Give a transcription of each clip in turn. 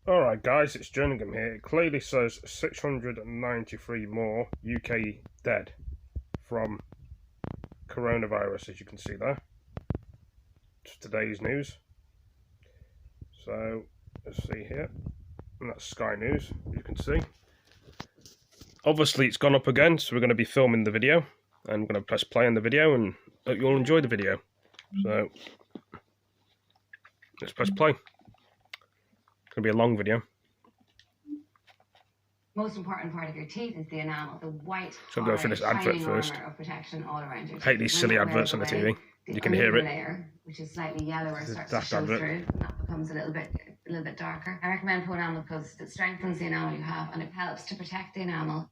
Alright guys, it's Jerningham here. It clearly says 693 more UK dead from coronavirus, as you can see there. It's today's news. So, let's see here. And that's Sky News, as you can see. Obviously it's gone up again, so we're going to be filming the video. And I'm going to press play on the video and hope you'll enjoy the video. So, let's press play. It's going to be a long video. Most important part of your teeth is the enamel, the white, So I'll go for this advert first. of protection all around your teeth. I hate these silly adverts on the TV. You can hear it. Layer, which is slightly yellower, starts to show advert. through, and that becomes a little bit darker. I recommend Pro Enamel because it strengthens the enamel you have, and it helps to protect the enamel.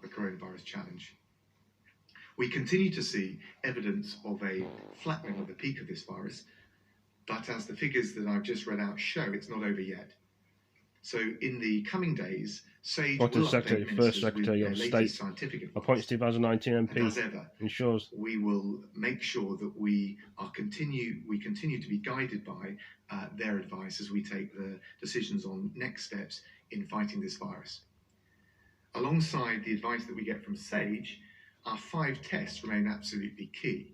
The coronavirus challenge. We continue to see evidence of a flattening of the peak of this virus, but as the figures that I've just read out show, it's not over yet. So in the coming days, SAGE will update First Secretary of State scientific advice. Appoints 2019 MP. And as ever, ensures we will make sure that we continue to be guided by their advice as we take the decisions on next steps in fighting this virus. Alongside the advice that we get from SAGE, our 5 tests remain absolutely key.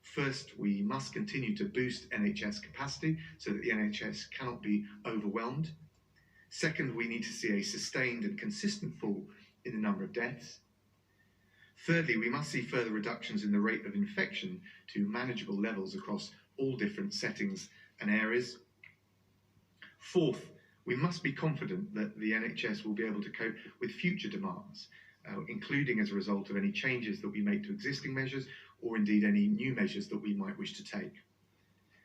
First, we must continue to boost NHS capacity so that the NHS cannot be overwhelmed. Second, we need to see a sustained and consistent fall in the number of deaths. Thirdly, we must see further reductions in the rate of infection to manageable levels across all different settings and areas. Fourth, we must be confident that the NHS will be able to cope with future demands, including as a result of any changes that we make to existing measures or indeed any new measures that we might wish to take.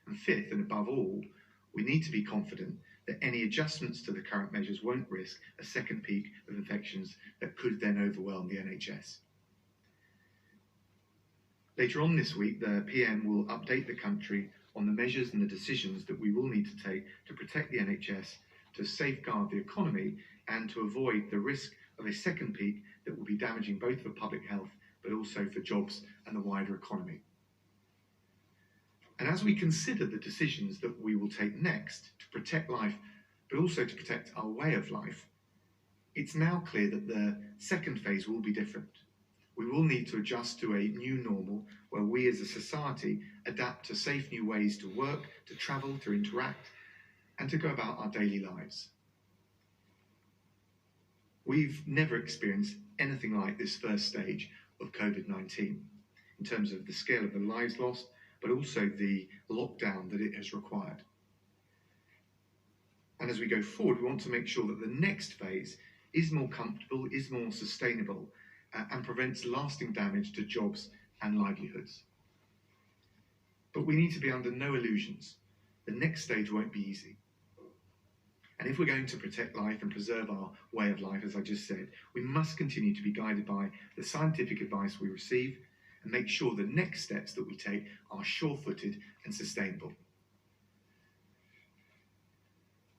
And fifth, and above all, we need to be confident that any adjustments to the current measures won't risk a second peak of infections that could then overwhelm the NHS. Later on this week, the PM will update the country on the measures and the decisions that we will need to take to protect the NHS, to safeguard the economy, and to avoid the risk of a second peak that will be damaging both for public health but also for jobs and the wider economy. And as we consider the decisions that we will take next to protect life, but also to protect our way of life, it's now clear that the second phase will be different. We will need to adjust to a new normal where we as a society adapt to safe new ways to work, to travel, to interact, and to go about our daily lives. We've never experienced anything like this first stage of COVID-19 in terms of the scale of the lives lost, but also the lockdown that it has required. And as we go forward, we want to make sure that the next phase is more comfortable, is more sustainable, and prevents lasting damage to jobs and livelihoods. But we need to be under no illusions. The next stage won't be easy. And if we're going to protect life and preserve our way of life, as I just said, we must continue to be guided by the scientific advice we receive and make sure the next steps that we take are sure-footed and sustainable.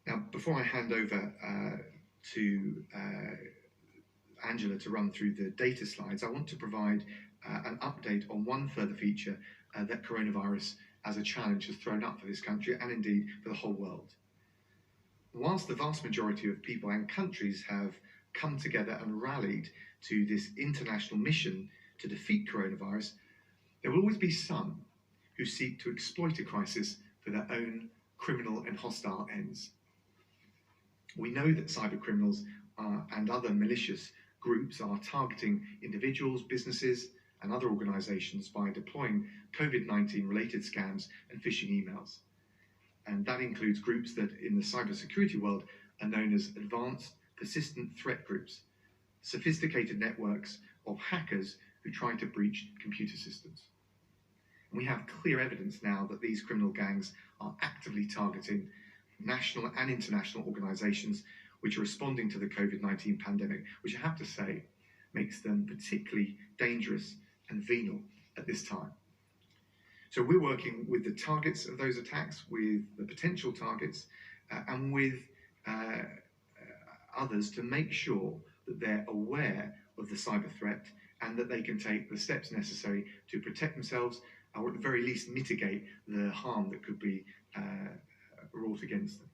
Now, before I hand over to Angela to run through the data slides, I want to provide an update on one further feature that coronavirus as a challenge has thrown up for this country and indeed for the whole world. Whilst the vast majority of people and countries have come together and rallied to this international mission to defeat coronavirus, there will always be some who seek to exploit a crisis for their own criminal and hostile ends. We know that cyber criminals and other malicious groups are targeting individuals, businesses, and other organizations by deploying COVID-19 related scams and phishing emails. And that includes groups that in the cybersecurity world are known as advanced persistent threat groups, sophisticated networks of hackers who try to breach computer systems. And we have clear evidence now that these criminal gangs are actively targeting national and international organizations which are responding to the COVID-19 pandemic, which I have to say makes them particularly dangerous and venal at this time. So we're working with the targets of those attacks, with the potential targets, and with others to make sure that they're aware of the cyber threat and that they can take the steps necessary to protect themselves or at the very least mitigate the harm that could be brought against them.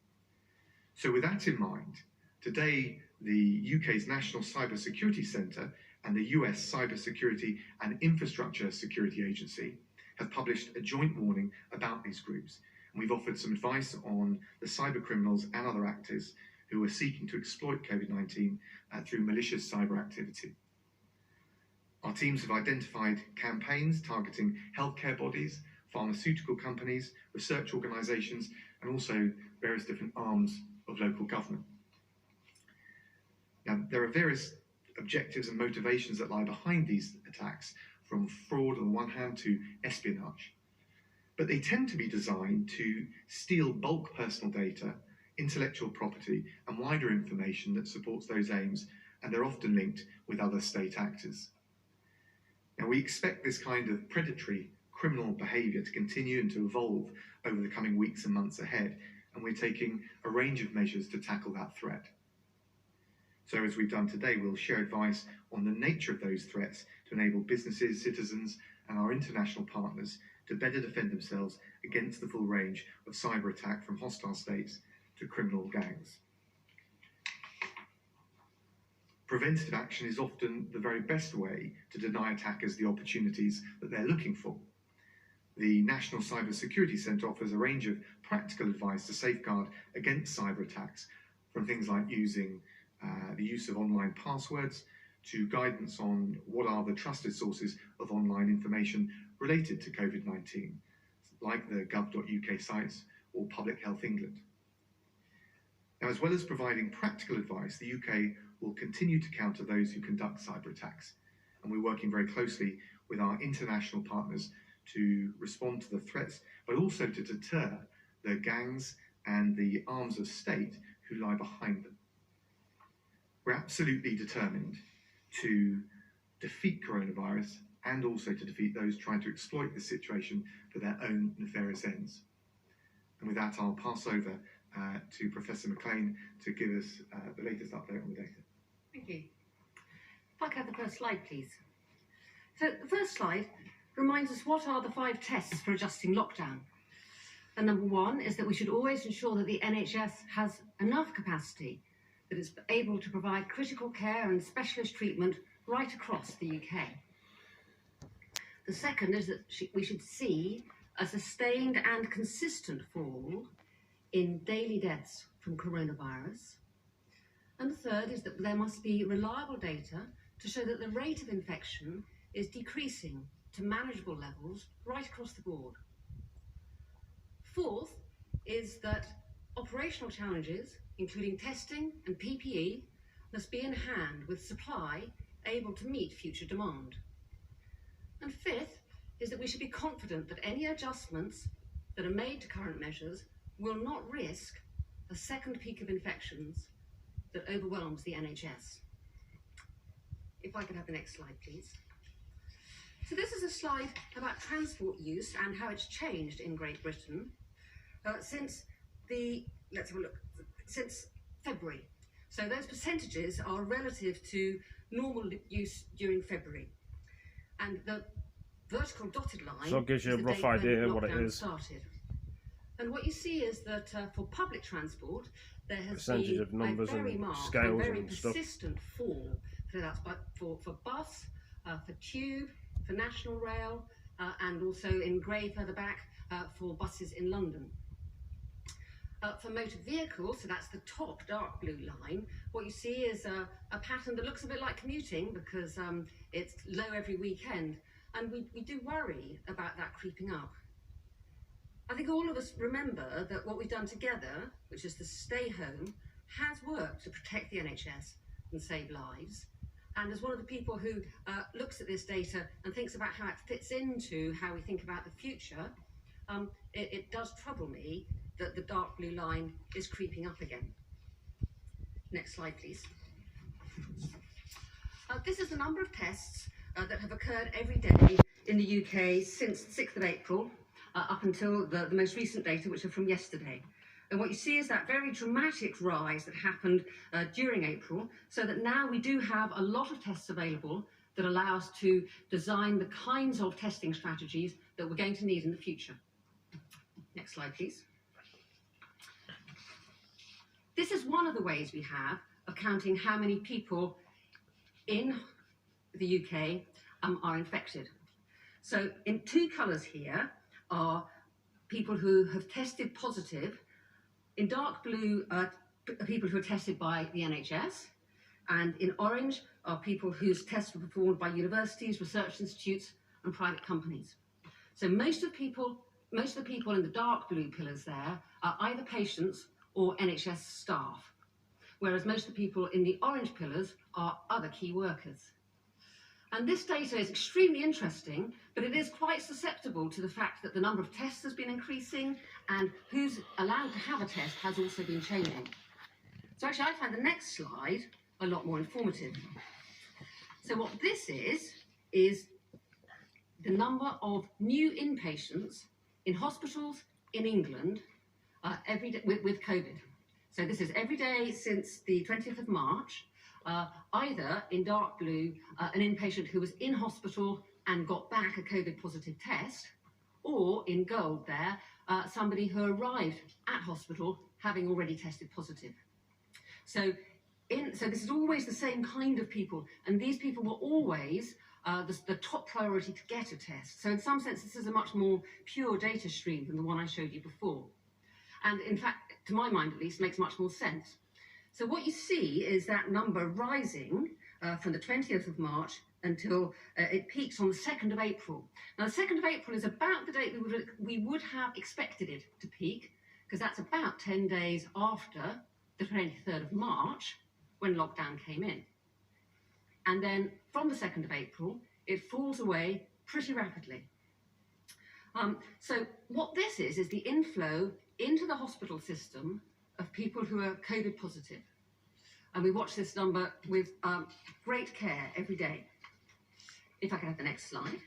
So with that in mind, today the UK's National Cyber Security Centre and the US Cyber Security and Infrastructure Security Agency have published a joint warning about these groups. And we've offered some advice on the cyber criminals and other actors who are seeking to exploit COVID-19 through malicious cyber activity. Our teams have identified campaigns targeting healthcare bodies, pharmaceutical companies, research organisations, and also various different arms of local government. Now, there are various objectives and motivations that lie behind these attacks, from fraud on the one hand to espionage. But they tend to be designed to steal bulk personal data, intellectual property, and wider information that supports those aims, and they're often linked with other state actors. Now, we expect this kind of predatory criminal behaviour to continue and to evolve over the coming weeks and months ahead, and we're taking a range of measures to tackle that threat. So as we've done today, we'll share advice on the nature of those threats to enable businesses, citizens, and our international partners to better defend themselves against the full range of cyber attack from hostile states to criminal gangs. Preventative action is often the very best way to deny attackers the opportunities that they're looking for. The National Cyber Security Centre offers a range of practical advice to safeguard against cyber attacks, from things like using the use of online passwords to guidance on what are the trusted sources of online information related to COVID-19, like the gov.uk sites or Public Health England. Now, as well as providing practical advice, the UK will continue to counter those who conduct cyber attacks, and we're working very closely with our international partners to respond to the threats, but also to deter the gangs and the arms of state who lie behind them. We're absolutely determined to defeat coronavirus and also to defeat those trying to exploit this situation for their own nefarious ends. And with that, I'll pass over to Professor McLean to give us the latest update on the data. Thank you. If I could have the first slide, please. So the first slide reminds us what are the 5 tests for adjusting lockdown. And number 1 is that we should always ensure that the NHS has enough capacity, that it's able to provide critical care and specialist treatment right across the UK. The second is that we should see a sustained and consistent fall in daily deaths from coronavirus. And the third is that there must be reliable data to show that the rate of infection is decreasing to manageable levels right across the board. Fourth is that operational challenges, including testing and PPE, must be in hand with supply able to meet future demand. And fifth is that we should be confident that any adjustments that are made to current measures will not risk a second peak of infections that overwhelms the NHS. If I could have the next slide, please. So this is a slide about transport use and how it's changed in Great Britain since February. So those percentages are relative to normal use during February. And the vertical dotted line so it gives you a rough idea what it is. Started. And what you see is that for public transport, there has Percentage been of numbers a very and marked, scales very and stuff. persistent fall. So that's for bus, for tube, for national rail, and also in grey further back for buses in London. For motor vehicles, so that's the top dark blue line, what you see is a pattern that looks a bit like commuting because it's low every weekend, and we do worry about that creeping up. I think all of us remember that what we've done together, which is to stay home, has worked to protect the NHS and save lives. And as one of the people who looks at this data and thinks about how it fits into how we think about the future, it does trouble me that the dark blue line is creeping up again. Next slide, please. This is the number of tests that have occurred every day in the UK since the 6th of April, up until the most recent data, which are from yesterday. And what you see is that very dramatic rise that happened during April, so that now we do have a lot of tests available that allow us to design the kinds of testing strategies that we're going to need in the future. Next slide, please. This is one of the ways we have of counting how many people in the UK are infected. So in 2 colours here are people who have tested positive. In dark blue are people who are tested by the NHS, and in orange are people whose tests were performed by universities, research institutes and private companies. So most of the people in the dark blue pillars there are either patients or NHS staff, whereas most of the people in the orange pillars are other key workers. And this data is extremely interesting, but it is quite susceptible to the fact that the number of tests has been increasing and who's allowed to have a test has also been changing. So actually I find the next slide a lot more informative. So what this is the number of new inpatients in hospitals in England every day with COVID. So this is every day since the 20th of March, either in dark blue, an inpatient who was in hospital and got back a COVID positive test, or in gold there, somebody who arrived at hospital having already tested positive. So this is always the same kind of people, and these people were always the top priority to get a test. So in some sense, this is a much more pure data stream than the one I showed you before. And in fact, to my mind at least, makes much more sense. So what you see is that number rising from the 20th of March until it peaks on the 2nd of April. Now, the 2nd of April is about the date we would have expected it to peak, because that's about 10 days after the 23rd of March, when lockdown came in. And then from the 2nd of April, it falls away pretty rapidly. So what this is the inflow into the hospital system of people who are COVID positive. And we watch this number with great care every day. If I can have the next slide.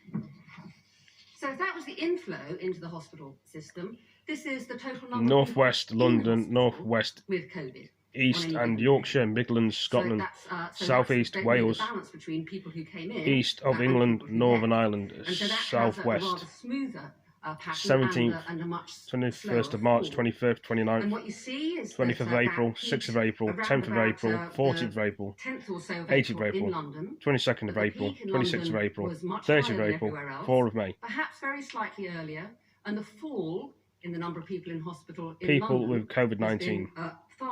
So if that was the inflow into the hospital system, this is the total number North of people West in London, hospital North West with COVID. East and Yorkshire, Midlands, Scotland, South East Wales, East of England, Northern Ireland, South West, 17th, 21st of March, 25th, 29th, 25th of April, 6th of April, 10th of April, 14th of April, 18th of April, 22nd of April, 26th of April, 30th of April, 4th of May. Perhaps very slightly earlier, and the fall in the number of people in hospital in People London with COVID-19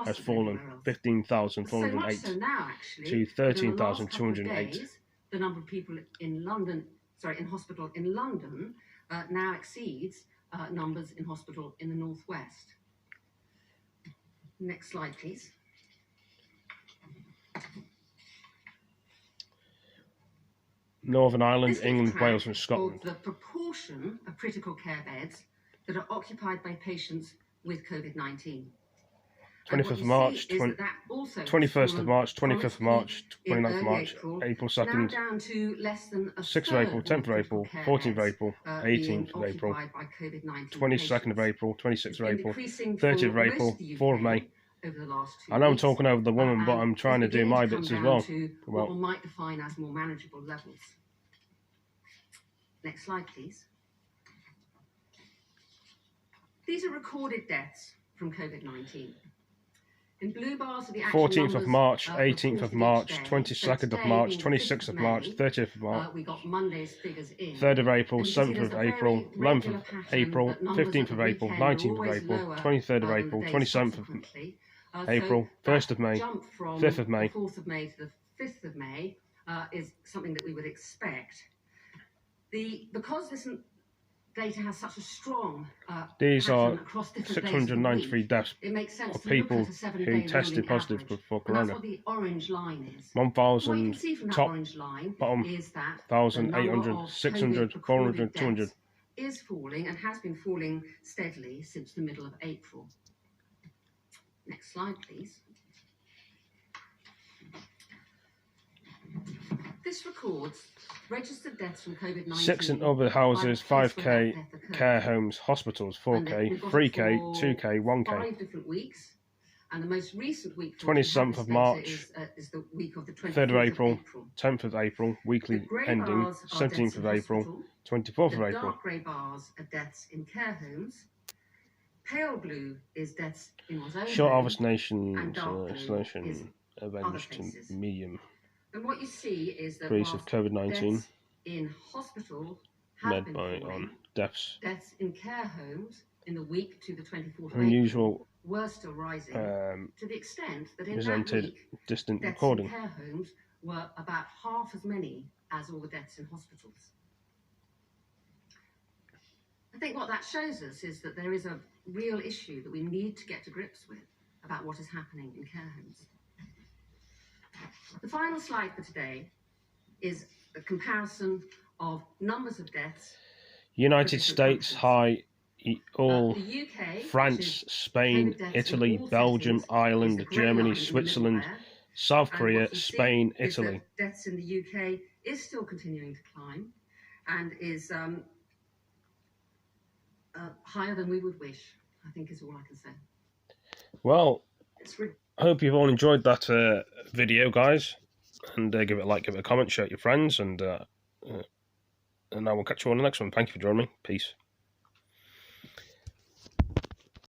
has fallen 15,408 to 13,208. The number of people in hospital in London now exceeds numbers in hospital in the northwest. Next slide, please. Northern Ireland, England, Wales and Scotland. The proportion of critical care beds that are occupied by patients with COVID-19. 20th of March, 21st of March, 25th of March, 29th of March, April 2nd, 6th of April, 10th of April, 14th of April, 18th of April, 22nd of April, 26th of April, 30th of April, 4th of May. I know I'm talking over the woman, but I'm trying to do my bits as well. What one might define as more manageable levels. Next slide, please. These are recorded deaths from COVID-19. In blue bars are the actual 14th of March, 18th of March, each day. 22nd of March, 26th of March, 30th of March, we got Monday's figures in. 3rd of April, And you can see 7th of there's a April, very 11th regular of pattern April, that numbers 15th at of the April, weekend are 19th of always April, lower, 23rd of than April, the days 27th of subsequently. April, So 1st of May, jump from 5th of May. the 4th of May to the 5th of May is something that we would expect. Because this data has such a strong These are pattern across different days of the 693 week, deaths it makes sense of to look people at a 7-day who tested rolling positive average. for And that's corona. what the orange line is. 1,000 What you can see from that top, orange line bottom, is that 1,000, the number 800, of 600, COVID 400, recorded 200. deaths is falling and has been falling steadily since the middle of April. Next slide, please. This records registered deaths from COVID-19. 6 in other houses, 5k, care homes, hospitals, 4k, 3k, 2k, 1k. 5 different weeks. And the most recent week 27th of March, is the week of the 3rd of April, 10th of April, weekly ending, 17th of April, 24th of the April. dark grey bars are deaths in care homes. Pale blue is deaths in one's own Short home, Harvest Nation and dark blue is installation other avenged to places. medium. And what you see is that Increase of whilst COVID-19 deaths in hospital have med been by falling, on deaths. deaths in care homes in the week to the 24th of Unusual April were still rising, to the extent that in that presented week, distant deaths recording. in care homes were about half as many as all the deaths in hospitals. I think what that shows us is that there is a real issue that we need to get to grips with about what is happening in care homes. The final slide for today is a comparison of numbers of deaths. United States high, all The UK, France, Spain, COVID deaths in Italy, all Belgium, settings, is Ireland, the grey Germany, line in the middle Switzerland, there. South And Korea, what you see Spain, is that Italy. deaths in the UK is still continuing to climb and is higher than we would wish, I think is all I can say. Well, I hope you've all enjoyed that video, guys, and give it a like, give it a comment, share it with your friends, and I will catch you on the next one. Thank you for joining me. Peace.